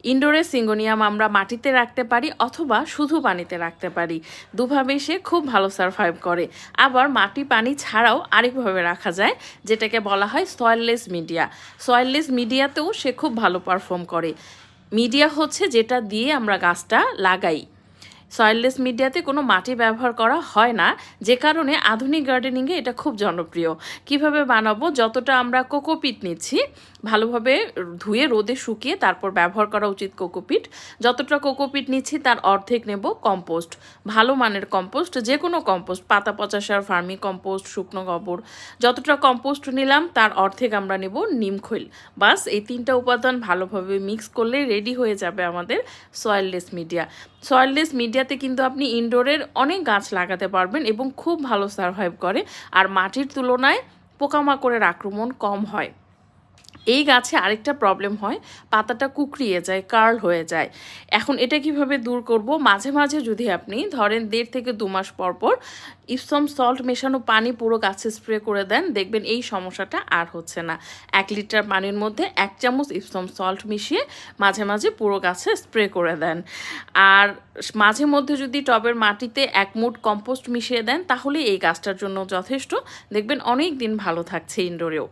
ইনডোরে syngonium আমরা মাটিতে রাখতে পারি অথবা শুধু পানিতে রাখতে পারি, দুভাবেই সে খুব ভালো সারভাইভ করে। আবার মাটি পানি ছাড়াও আরেকভাবে রাখা যায়, যেটাকে বলা হয় সয়েললেস মিডিয়া। সয়েললেস মিডিয়াতেও সে খুব ভালো পারফর্ম করে। মিডিয়া হচ্ছে যেটা দিয়ে আমরা গাছটা লাগাই। সয়েললেস মিডিয়াতে কোনো মাটি ব্যবহার করা হয় না, যে কারণে আধুনিক গার্ডেনিংয়ে এটা খুব জনপ্রিয়। কিভাবে বানাবো, যতটা আমরা কোকোপিট নিচ্ছি ভালোভাবে ধুয়ে রোদে শুকিয়ে তারপর ব্যবহার করা উচিত কোকোপিট। যতটা কোকোপিট নিচ্ছি তার অর্ধেক নেব কম্পোস্ট, ভালো মানের কম্পোস্ট, যে কোনো কম্পোস্ট, পাতা পচা সার, ফার্মি কম্পোস্ট, শুকনো গোবর। যতটা কম্পোস্ট নিলাম তার অর্ধেক আমরা নেব নিমখৈল। বাস এই তিনটা উপাদান ভালোভাবে মিক্স করলে রেডি হয়ে যাবে আমাদের সয়েললেস মিডিয়া। সয়েললেস মিডিয়াতে কিন্তু আপনি ইনডোরের অনেক গাছ লাগাতে পারবেন এবং খুব ভালো সারভাইভ করে, আর মাটির তুলনায় পোকামাকড়ের আক্রমণ কম হয়। এই গাছে আরেকটা প্রবলেম হয়, পাতাটা কুঁকড়িয়ে যায়, কার্ল হয়ে যায়। এখন এটা কিভাবে দূর করব? মাঝে মাঝে যদি আপনি ধরেন 1.5 থেকে 2 মাস পর পর ইপসম সল্ট মেশানো পানি পুরো গাছে স্প্রে করে দেন, দেখবেন এই সমস্যাটা আর হচ্ছে না। 1 লিটার পানির মধ্যে 1 চামচ ইপসম সল্ট মিশিয়ে মাঝে মাঝে পুরো গাছে স্প্রে করে দেন। আর মাঝে মধ্যে যদি টবের মাটিতে 1 মুঠ কম্পোস্ট মিশিয়ে দেন, তাহলে এই গাছটার জন্য যথেষ্ট। দেখবেন অনেক দিন ভালো থাকছে ইনডোরেও।